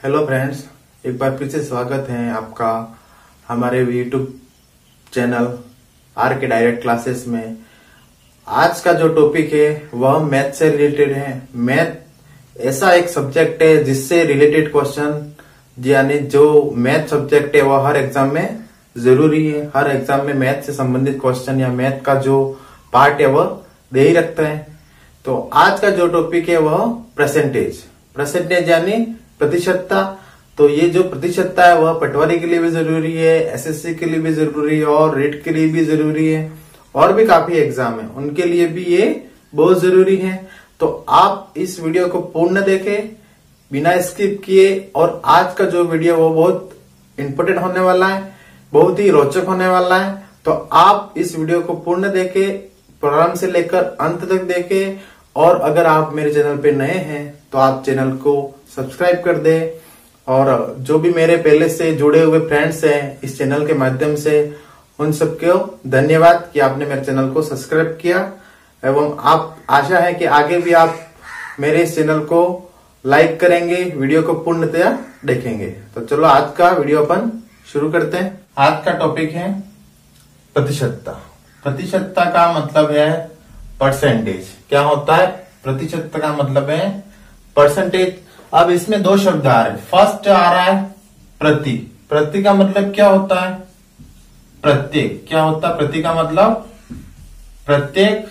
Hello friends, एक बार फिर से स्वागत है आपका हमारे यूट्यूब चैनल आर के डायरेक्ट क्लासेस में। आज का जो टॉपिक है वह मैथ से रिलेटेड है। मैथ ऐसा एक सब्जेक्ट है जिससे रिलेटेड क्वेश्चन, यानी जो मैथ सब्जेक्ट है वह हर एग्जाम में जरूरी है। हर एग्जाम में मैथ से संबंधित क्वेश्चन या मैथ का जो पार्ट है वह दे ही रखते हैं। तो आज का जो टॉपिक है वह परसेंटेज यानी प्रतिशतता। तो ये जो प्रतिशतता है वह पटवारी के लिए भी जरूरी है, एसएससी के लिए भी जरूरी है और रेट के लिए भी जरूरी है, और भी काफी एग्जाम है उनके लिए भी ये बहुत जरूरी है। तो आप इस वीडियो को पूर्ण देखें बिना स्किप किए, और आज का जो वीडियो वो बहुत इंपॉर्टेंट होने वाला है, बहुत ही रोचक होने वाला है। तो आप इस वीडियो को पूर्ण देखें, प्रारंभ से लेकर अंत तक देखें। और अगर आप मेरे चैनल पे नए हैं तो आप चैनल को सब्सक्राइब कर दें, और जो भी मेरे पहले से जुड़े हुए फ्रेंड्स हैं इस चैनल के माध्यम से, उन सबको धन्यवाद कि आपने मेरे चैनल को सब्सक्राइब किया। एवं आप आशा है कि आगे भी आप मेरे इस चैनल को लाइक करेंगे, वीडियो को पूर्णतया देखेंगे। तो चलो आज का वीडियो अपन शुरू करते हैं। आज का टॉपिक है प्रतिशतता। प्रतिशतता का मतलब है परसेंटेज। क्या होता है? प्रतिशतता का मतलब है परसेंटेज। अब इसमें दो शब्द आ रहे हैं। फर्स्ट आ रहा है प्रति। प्रति का मतलब क्या होता है? प्रत्येक। क्या होता है प्रति का मतलब? प्रत्येक।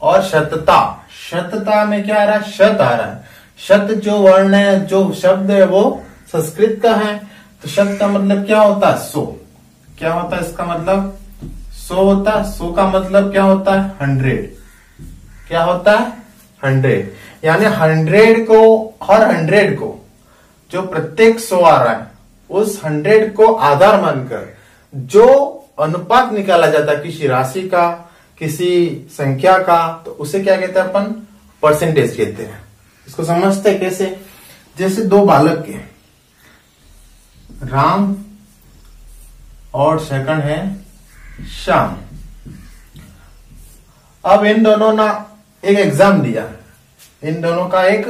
और शतता, शतता में क्या आ रहा है? शत आ रहा है। शत जो वर्ण है, जो शब्द है वो संस्कृत का है। तो शत का मतलब क्या होता है? 100। क्या होता है इसका मतलब? 100 होता है। 100 का मतलब क्या होता है? 100। क्या होता है? 100। यानी 100 को, हर 100 को जो प्रत्येक 100 आ रहा है उस 100 को आधार मानकर जो अनुपात निकाला जाता है किसी राशि का, किसी संख्या का, तो उसे क्या कहते हैं अपन? परसेंटेज कहते हैं। इसको समझते हैं कैसे? जैसे दो बालक के, राम और सेकंड है श्याम। अब इन दोनों ने एक एग्जाम दिया। इन दोनों का एक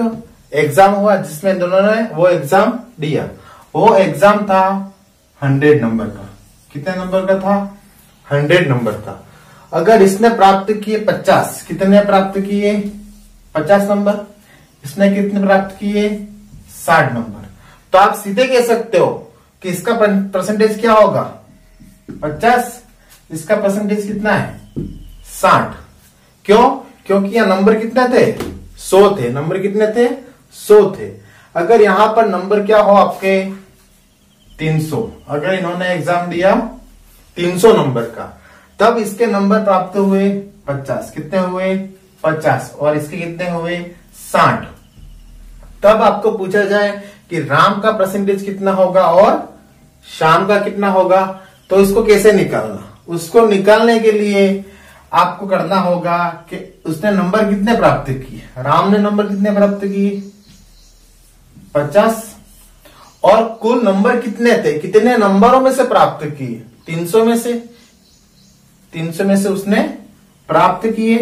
एग्जाम हुआ जिसमें इन दोनों ने वो एग्जाम दिया। वो एग्जाम था 100 नंबर का। कितने नंबर का था? 100 नंबर का। अगर इसने प्राप्त किए 50, कितने प्राप्त किए? 50 नंबर। इसने कितने प्राप्त किए? 60 नंबर। तो आप सीधे कह सकते हो कि इसका परसेंटेज क्या होगा? 50। इसका परसेंटेज कितना है? 60। क्यों? क्योंकि यह नंबर कितने थे? 100 थे। नंबर कितने थे? 100 थे। अगर यहां पर नंबर क्या हो आपके? 300। अगर इन्होंने एग्जाम दिया 300 नंबर का, तब इसके नंबर प्राप्त हुए 50। कितने हुए? 50। और इसके कितने हुए? 60। तब आपको पूछा जाए कि राम का परसेंटेज कितना होगा और श्याम का कितना होगा, तो इसको कैसे निकालना? उसको निकालने के लिए आपको करना होगा कि उसने नंबर कितने प्राप्त किए। राम ने नंबर कितने प्राप्त किए? 50। और कुल नंबर कितने थे? कितने नंबरों में से प्राप्त किए? 300 में से। 300 में से उसने प्राप्त किए।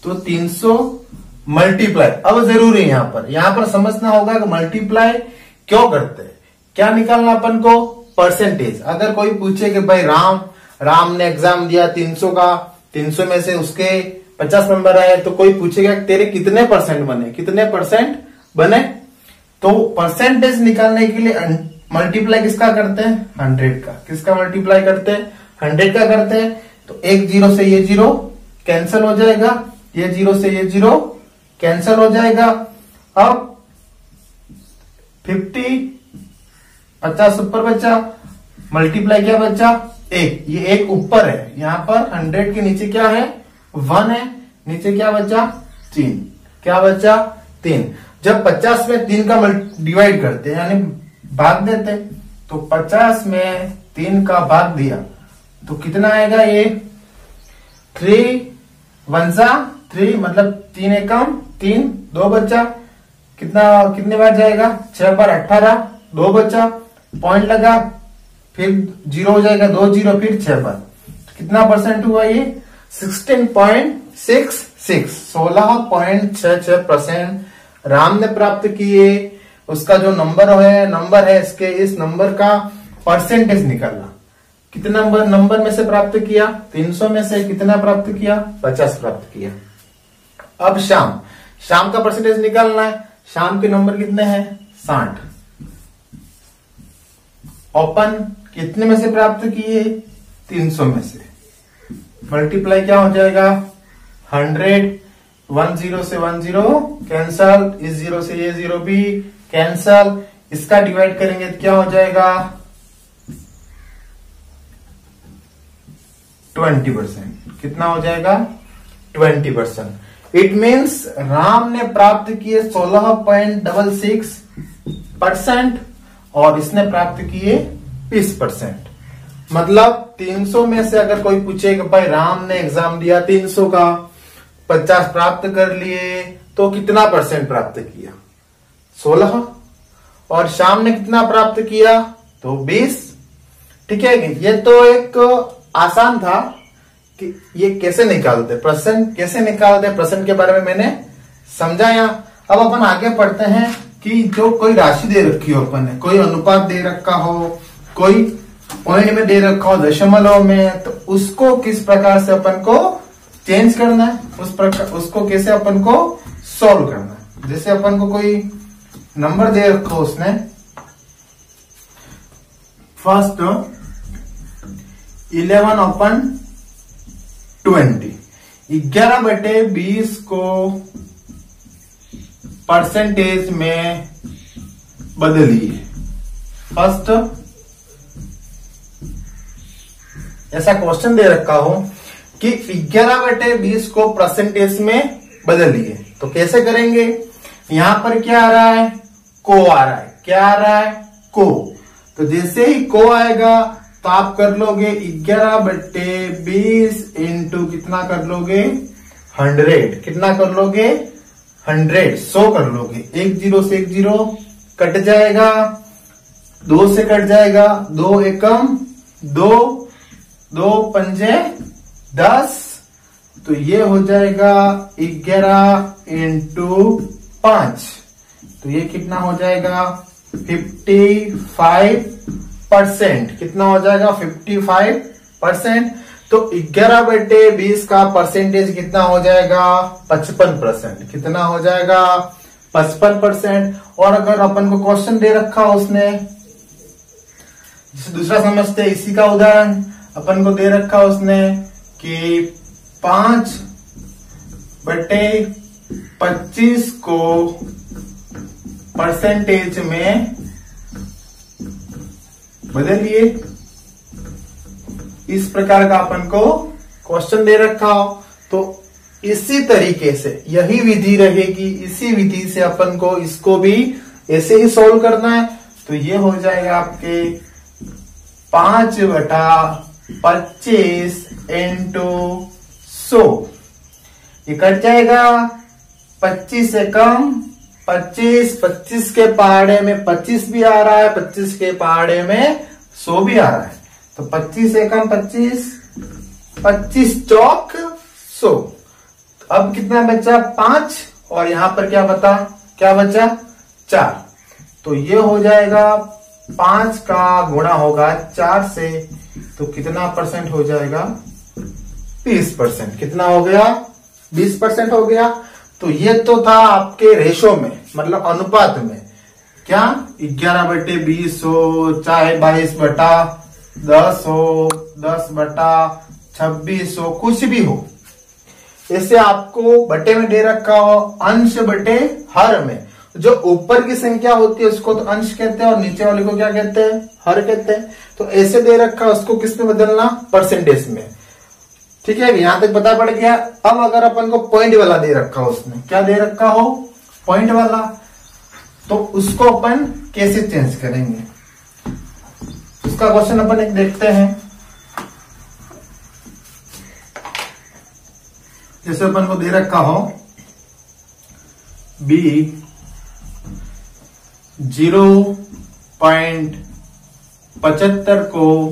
तो 300 मल्टीप्लाई। अब जरूरी है यहां पर समझना होगा कि मल्टीप्लाई क्यों करते हैं, क्या निकालना अपन को? परसेंटेज। अगर कोई पूछे कि भाई राम ने एग्जाम दिया 300 का, 300 में से उसके 50 नंबर आए, तो कोई पूछेगा तेरे कितने परसेंट बने? कितने परसेंट बने? तो परसेंटेज निकालने के लिए मल्टीप्लाई किसका करते हैं? 100 का। किसका मल्टीप्लाई करते हैं? 100 का करते हैं। तो एक जीरो से ये जीरो कैंसिल हो जाएगा, ये जीरो से ये जीरो कैंसिल हो जाएगा। अब 50 ऊपर बचा, मल्टीप्लाई क्या बचा? 1। ये 1 ऊपर है। यहां पर 100 के नीचे क्या है? 1 है। नीचे क्या बचा? 3। क्या बचा? 3। जब 50 में 3 का डिवाइड करते हैं यानी भाग देते हैं, तो 50 में 3 का भाग दिया तो कितना आएगा? ये 3 1 3, मतलब 3 एकम 3, 2 बचा। कितने बार जाएगा? 6 बार 18, 2 बचा। पॉइंट लगा, फिर 0 हो जाएगा, 2 0, फिर 6 बार। कितना परसेंट हुआ ये? 16.66, 16.66% राम ने प्राप्त किए। उसका जो नंबर है इसके इस नंबर का परसेंटेज निकालना। कितना नंबर में से प्राप्त किया? 300 में से कितना प्राप्त किया? 50 प्राप्त किया। अब शाम का परसेंटेज निकालना है। शाम के नंबर कितने हैं? 60। ओपन कितने में से प्राप्त किए? 300 में से। मल्टीप्लाई क्या हो जाएगा? 100, 10 से 10 कैंसल, इस 0 से ये 0 भी कैंसल। इसका डिवाइड करेंगे तो क्या हो जाएगा? 20%। कितना हो जाएगा? 20%। इट मीन्स राम ने प्राप्त किए 16.66% और इसने प्राप्त किए 20%। मतलब 300 में से अगर कोई पूछे कि भाई राम ने एग्जाम दिया 300 का, 50 प्राप्त कर लिए, तो कितना परसेंट प्राप्त किया? 16। और श्याम ने कितना प्राप्त किया? तो 20। ठीक है, ये तो एक आसान था कि ये कैसे निकालते, परसेंट कैसे निकालते, परसेंट के बारे में मैंने समझाया। अब अपन आगे पढ़ते हैं कि जो कोई राशि दे रखी हो अपन ने, कोई अनुपात दे रखा हो, कोई पॉइंट में दे रखा हो, दशमलव में, तो उसको किस प्रकार से अपन को चेंज करना है, उसको कैसे अपन को सॉल्व करना है। जैसे अपन को कोई नंबर दे रखा हो उसने, फर्स्ट 11/20, 11/20 को परसेंटेज में बदलिए। फर्स्ट ऐसा क्वेश्चन दे रखा हो कि 11/20 को परसेंटेज में बदलिए, तो कैसे करेंगे? यहां पर क्या आ रहा है? को आ रहा है। क्या आ रहा है? को। तो जैसे ही को आएगा तो आप कर लोगे 11/20 इंटू कितना कर लोगे? 100। कितना कर लोगे? 100, 100 कर लोगे। 1 0 से 1 0 कट जाएगा, 2 से कट जाएगा, 2 एकम 2, 2 पंजे 10, तो ये हो जाएगा 11 इंटू 5, तो ये कितना हो जाएगा? 55%। कितना हो जाएगा? 55%। तो 11/20 का परसेंटेज कितना हो जाएगा? 55%। कितना हो जाएगा? 55%। और अगर अपन को क्वेश्चन दे रखा उसने, जिसे दूसरा समझते इसी का उदाहरण, अपन को दे रखा उसने कि 5/25 को परसेंटेज में बदलिए। इस प्रकार का अपन को क्वेश्चन दे रखा हो तो इसी तरीके से यही विधि रहेगी, इसी विधि से अपन को इसको भी ऐसे ही सॉल्व करना है। तो ये हो जाएगा आपके 5/25 इंटू 100, ये कट जाएगा। 25 से कम 25, 25 के पहाड़े में 25 भी आ रहा है, 25 के पहाड़े में 100 भी आ रहा है, तो 25 से कम 25, 25 चौक 100। अब कितना बचा? 5, और यहां पर क्या बचा? 4। तो ये हो जाएगा 5 का गुणा होगा 4 से, तो कितना परसेंट हो जाएगा? 20%। कितना हो गया? 20% हो गया। तो ये तो था आपके रेशो में, मतलब अनुपात में। क्या? 11/20 हो, चाहे 22/10 हो, 10/26 हो, कुछ भी हो। ऐसे आपको बटे में दे रखा हो, अंश बटे हर में जो ऊपर की संख्या होती है उसको तो अंश कहते हैं और नीचे वाले को क्या कहते हैं? हर कहते हैं। तो ऐसे दे रखा उसको किस में बदलना? परसेंटेज में। ठीक है, यहां तक पता पड़ गया। अब अगर अपन को पॉइंट वाला दे रखा हो, उसने क्या दे रखा हो? पॉइंट वाला, तो उसको अपन कैसे चेंज करेंगे? उसका क्वेश्चन अपन एक देखते हैं। जैसे अपन को दे रखा हो b 0.75 को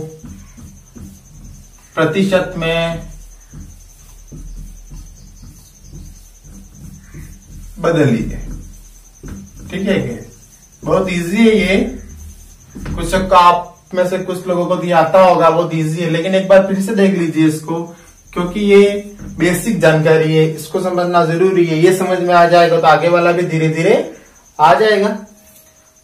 प्रतिशत में बदलिए। ठीक है क्या? बहुत इजी है ये। कुछ आप में से कुछ लोगों को ये आता होगा, बहुत इजी है, लेकिन एक बार फिर से देख लीजिए इसको, क्योंकि ये बेसिक जानकारी है, इसको समझना जरूरी है। ये समझ में आ जाएगा तो आगे वाला भी धीरे धीरे आ जाएगा।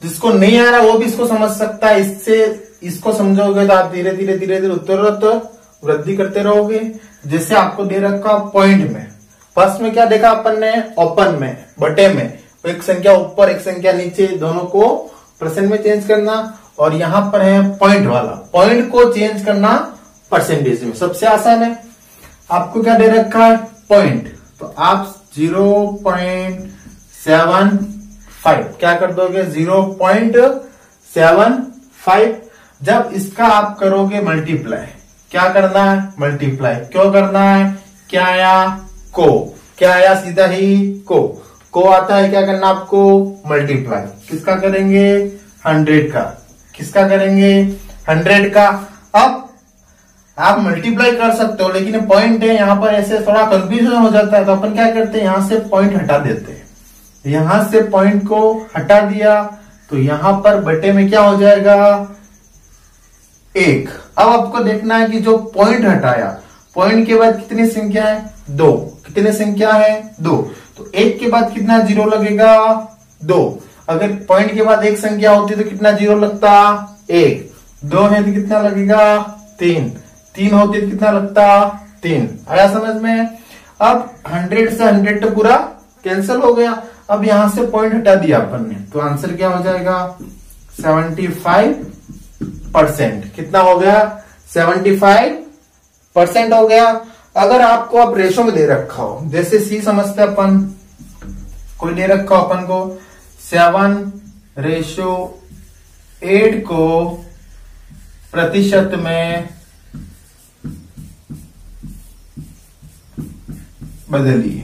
जिसको नहीं आ रहा वो भी इसको समझ सकता है। इससे इसको समझोगे तो आप धीरे धीरे धीरे धीरे उत्तरोत्तर वृद्धि करते रहोगे। जैसे आपको दे रखा पॉइंट में, फर्स्ट में क्या देखा अपन ने, ओपन में, बटे में, एक संख्या ऊपर एक संख्या नीचे, दोनों को परसेंट में चेंज करना। और यहां पर है पॉइंट वाला, पॉइंट को चेंज करना परसेंटेज में। सबसे आसान है। आपको क्या दे रखा है, पॉइंट, तो आप 0.75 क्या कर दोगे, 0.75। जब इसका आप करोगे मल्टीप्लाई, क्या करना है, मल्टीप्लाई क्यों करना है, क्या आया, को, क्या आया, सीधा ही को आता है, क्या करना आपको, मल्टीप्लाई। किसका करेंगे, 100 का, किसका करेंगे, 100 का। अब आप मल्टीप्लाई कर सकते हो, लेकिन पॉइंट है यहां पर, ऐसे थोड़ा कंफ्यूजन हो जाता है, तो अपन क्या करते हैं, यहां से पॉइंट हटा देते हैं। यहां से पॉइंट को हटा दिया तो यहां पर बटे में क्या हो जाएगा, 1। अब आपको देखना है कि जो पॉइंट हटाया, पॉइंट के बाद कितनी संख्या है, 2। कितनी संख्या है, 2। तो 1 के बाद कितना जीरो लगेगा, 2। अगर पॉइंट के बाद एक संख्या होती तो कितना जीरो लगता, 1। 2 है तो कितना लगेगा, 3। 3 होती तो कितना लगता, 3। आया समझ में। अब 100 से 100 तो पूरा कैंसिल हो गया। अब यहां से पॉइंट हटा दिया अपन ने, तो आंसर क्या हो जाएगा, 75%। कितना हो गया, 75% हो गया। अगर आपको अब रेशो में दे रखा हो, जैसे सी समझते अपन, कोई दे रखा हो अपन को 7:8 को प्रतिशत में बदलिए।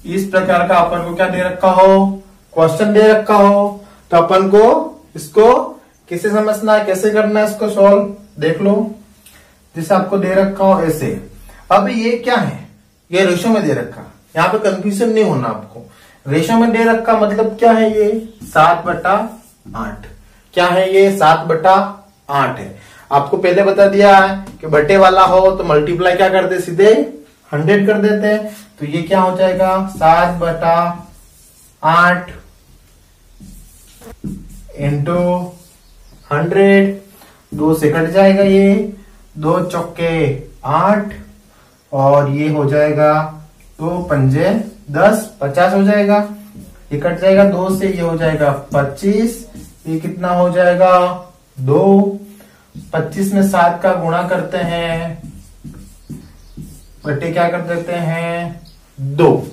इस प्रकार का अपन को क्या दे रखा हो, क्वेश्चन दे रखा हो, तो अपन को इसको कैसे समझना है, कैसे करना है इसको सॉल्व, देख लो। जैसे आपको दे रखा हो ऐसे। अब ये क्या है, ये रेशो में दे रखा, यहाँ पे कंफ्यूजन नहीं होना आपको। रेशो में दे रखा मतलब क्या है, ये 7/8। क्या है ये, 7/8 है। आपको पहले बता दिया है कि बटे वाला हो तो मल्टीप्लाई क्या करते, सीधे 100 कर देते हैं। तो ये क्या हो जाएगा, 7/8 इंटू 100। 2 से कट जाएगा ये, 2 चौके 8, और ये हो जाएगा 2 पंजे 10, 50 हो जाएगा। ये कट जाएगा 2 से, ये हो जाएगा 25। ये कितना हो जाएगा, 2। 25 में 7 का गुणा करते हैं, बटे क्या कर देते हैं, 2।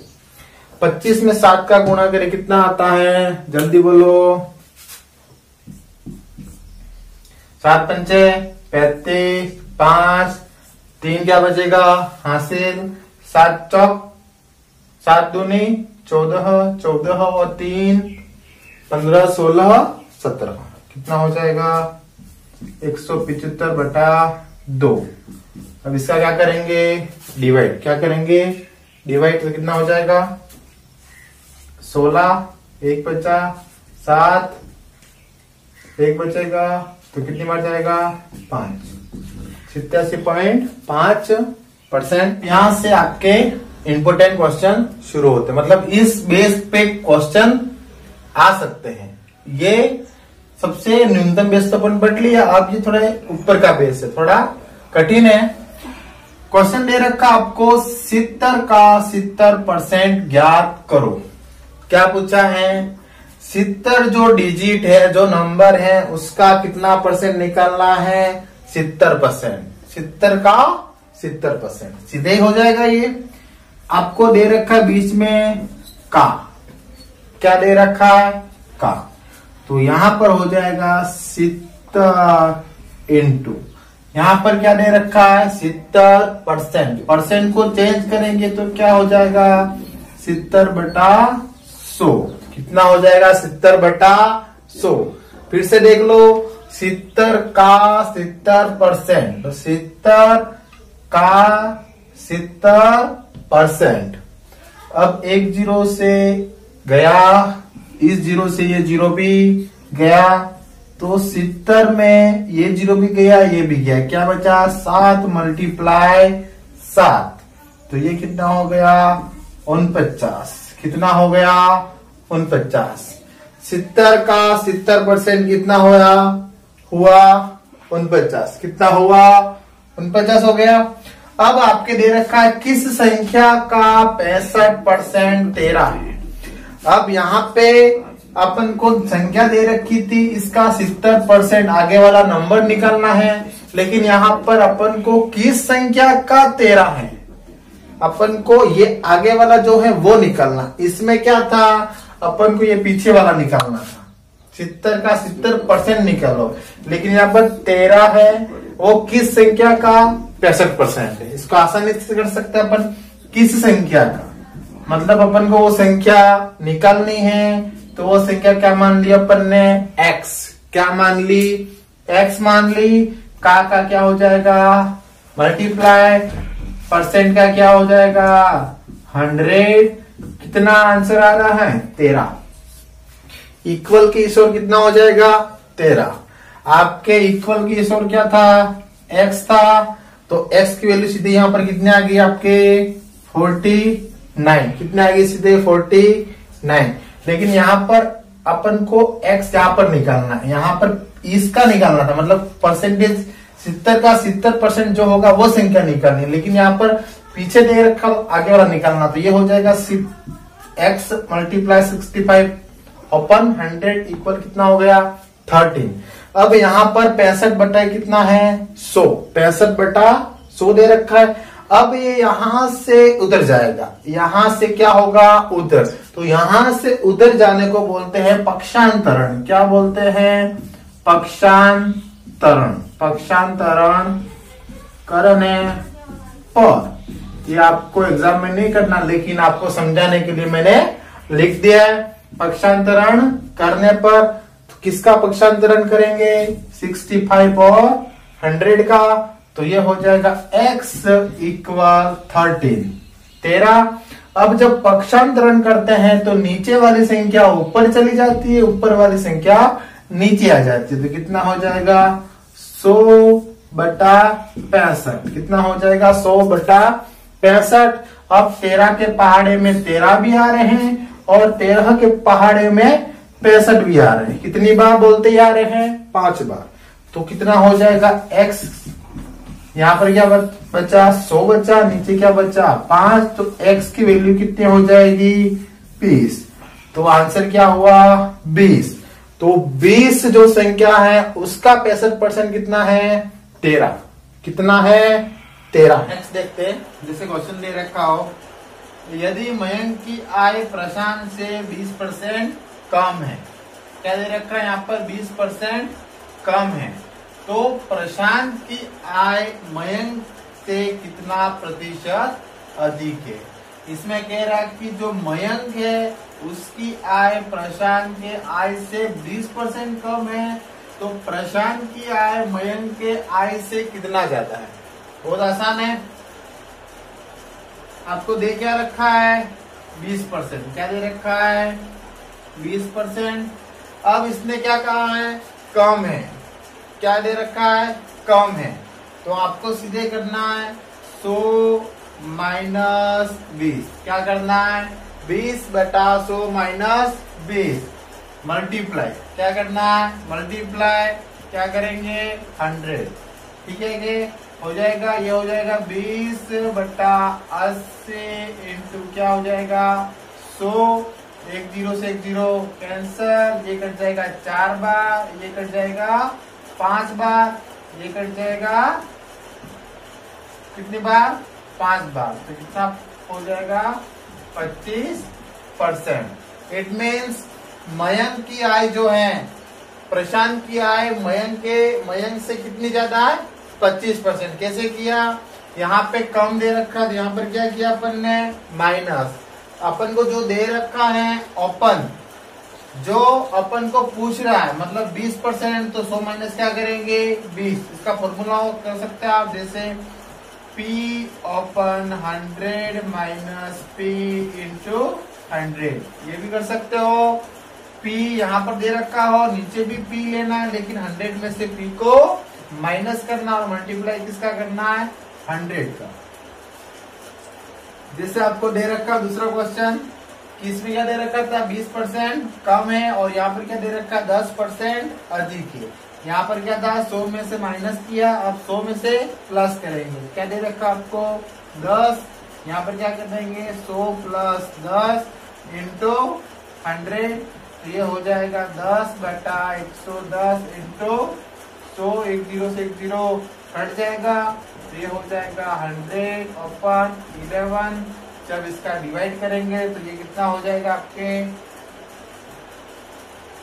25 में 7 का गुणा करें कितना आता है, जल्दी बोलो, 7 पंचे 35, 5, 3 क्या बचेगा, हासिल, 7 चौक 7 दूनी 14, 14 और 3 15, 16, 17। कितना हो जाएगा, 175/2। अब इसका क्या करेंगे, डिवाइड। क्या करेंगे, डिवाइड। तो कितना हो जाएगा, 16, 1 बचा, 7, 1 बचेगा, तो कितनी बार जाएगा, 5। 87.5%। यहां से आपके इंपोर्टेंट क्वेश्चन शुरू होते हैं, मतलब इस बेस पे क्वेश्चन आ सकते हैं। ये सबसे न्यूनतम बेस तो अपन पढ़ लिया, अब ये थोड़ा ऊपर का बेस है, थोड़ा कठिन है। क्वेश्चन दे रखा आपको 70 का 70% ज्ञात करो। क्या पूछा है, 70 जो डिजिट है, जो नंबर है, उसका कितना परसेंट निकालना है, 70%। 70 का 70%, सीधे ही हो जाएगा। ये आपको दे रखा है बीच में का, क्या दे रखा है, का, तो यहां पर हो जाएगा 70 इंटू, यहां पर क्या दे रखा है, 70%। परसेंट को चेंज करेंगे तो क्या हो जाएगा, 70/100। कितना हो जाएगा, 70/100। फिर से देख लो, 70 का 70%, तो 70 का 70%। अब 1 0 से गया इस जीरो से ये जीरो भी गया, तो 70 में ये जीरो भी गया, ये भी गया, क्या बचा 7 मल्टीप्लाई 7, तो ये कितना हो गया 49। कितना हो गया 49। 70 का 70% कितना हुआ 49। कितना हुआ 49 हो गया। अब आपके दे रखा है किस संख्या का 65% 13 है। अब यहाँ पे अपन को संख्या दे रखी थी, इसका 70% आगे वाला नंबर निकालना है, लेकिन यहाँ पर अपन को किस संख्या का 13 है, अपन को ये आगे वाला जो है वो निकालना। इसमें क्या था, अपन को ये पीछे वाला निकालना था। 70 का 70% निकालो, लेकिन यहाँ पर 13 है, वो किस संख्या का 65% है। इसको आसानी से कर सकते हैं अपन, किस संख्या का, मतलब अपन को वो संख्या निकालनी है, तो वो संख्या क्या मान ली अपन ने x। क्या मान ली x मान ली, का क्या हो जाएगा मल्टीप्लाई, परसेंट का क्या हो जाएगा 100। कितना आंसर आ रहा है 13। इक्वल की इस ओर कितना हो जाएगा 13। आपके इक्वल की इस ओर क्या था x था, तो x की वैल्यू सीधे यहां पर कितने आ गई आपके 49। कितने आ गई सीधे 49। लेकिन यहाँ पर अपन को x यहाँ पर निकालना है, यहाँ पर इसका निकालना था, मतलब परसेंटेज 70 का 70% जो होगा वो संख्या निकालनी है, लेकिन यहाँ पर पीछे दे रखा आगे वाला निकालना। तो ये हो जाएगा x मल्टीप्लाई 65 अपन 100 इक्वल कितना हो गया 13। अब यहाँ पर 65 बटा कितना है 100, 65 बटा 100 दे रखा है। अब ये यहां से उधर जाएगा, यहां से क्या होगा उधर, तो यहां से उधर जाने को बोलते हैं पक्षांतरण। क्या बोलते हैं पक्षांतरण। पक्षांतरण करने पर, ये आपको एग्जाम में नहीं करना, लेकिन आपको समझाने के लिए मैंने लिख दिया है। पक्षांतरण करने पर किसका पक्षांतरण करेंगे 65 और 100 का, तो ये हो जाएगा x इक्वल 13। अब जब पक्षांतरण करते हैं तो नीचे वाली संख्या ऊपर चली जाती है, ऊपर वाली संख्या नीचे आ जाती है, तो कितना हो जाएगा 100 बटा 65। कितना हो जाएगा 100 बटा 65। अब 13 के पहाड़े में 13 भी आ रहे हैं और 13 के पहाड़े में 65 भी आ रहे हैं। कितनी बार बोलते ही आ रहे हैं 5 बार। तो कितना हो जाएगा x, यहाँ पर क्या बचा 100 बचा, नीचे क्या बचा 5, तो x की वैल्यू कितनी हो जाएगी 20। तो आंसर क्या हुआ 20। तो 20 जो संख्या है उसका 65% कितना है 13। कितना है 13। नेक्स्ट देखते हैं, जैसे क्वेश्चन दे रखा हो, यदि मयंक की आय प्रशांत से 20% कम है। क्या दे रखा है यहाँ पर 20% कम है, तो प्रशांत की आय मयंक से कितना प्रतिशत अधिक है। इसमें कह रहा है कि जो मयंक है उसकी आय प्रशांत के आय से 20% कम है, तो प्रशांत की आय मयंक के आय से कितना ज्यादा है। बहुत आसान है, आपको दे क्या रखा है 20%। क्या दे रखा है 20%। अब इसने क्या कहा है कम है। क्या दे रखा है कम है, तो आपको सीधे करना है 100 माइनस 20। क्या करना है 20 बटा 100 माइनस 20 मल्टीप्लाई। क्या करना है मल्टीप्लाई, क्या करेंगे 100। ठीक है कि हो जाएगा, ये हो जाएगा 20 बटा 80 इंटू क्या हो जाएगा 100। एक जीरो से एक जीरो कैंसर, ये कट जाएगा 4 बार, ये कट जाएगा 5 बार, ये कट जाएगा कितनी बार 5 बार, तो कितना हो जाएगा 25%। इट मीन्स मयंक की आय जो है प्रशांत की आय मयंक से कितनी ज्यादा है 25%। कैसे किया, यहाँ पे कम दे रखा, तो यहाँ पर क्या किया अपन ने माइनस। अपन को जो दे रखा है ओपन, जो अपन को पूछ रहा है मतलब 20%, तो 100 माइनस क्या करेंगे 20। इसका फॉर्मूला कर सकते हैं आप, जैसे P open 100 minus P into 100, ये भी कर सकते हो। पी यहाँ पर दे रखा हो, नीचे भी पी लेना है, लेकिन 100 में से पी को माइनस करना और मल्टीप्लाई किसका करना है, 100 का। जैसे आपको दे रखा दूसरा क्वेश्चन कि इसमें क्या दे रखा था, 20% कम है और यहाँ पर क्या दे रखा, 10% अधिक है। यहाँ पर क्या था, 100 में से माइनस किया, अब 100 में से प्लस करेंगे। क्या दे रखा आपको, 10। यहाँ पर क्या कर देंगे, 100 प्लस 10 इंटू 100, तो ये हो जाएगा 10/110 इंटू 100, 1 0 से 1 0 कट जाएगा, तो ये हो जाएगा 100/11। जब इसका डिवाइड करेंगे तो ये कितना हो जाएगा आपके,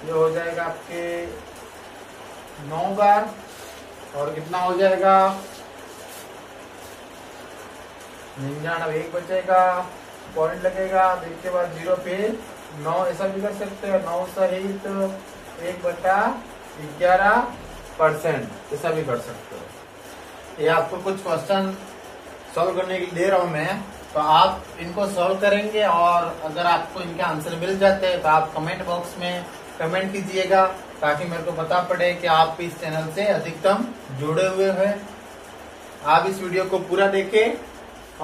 ये हो जाएगा आपके 9 बार, और कितना हो जाएगा 99, एक बचेगा, पॉइंट लगेगा, इसके बाद 0 पे 9, ऐसा भी कर सकते हैं, 9 सहित 1/11%, ऐसा भी कर सकते हो। ये आपको कुछ क्वेश्चन सॉल्व करने के लिए दे रहा हूं मैं, तो आप इनको सॉल्व करेंगे, और अगर आपको इनके आंसर मिल जाते हैं तो आप कमेंट बॉक्स में कमेंट कीजिएगा, ताकि मेरे को पता पड़े कि आप इस चैनल से अधिकतम जुड़े हुए हैं। आप इस वीडियो को पूरा देखें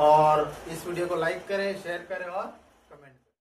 और इस वीडियो को लाइक करें, शेयर करें और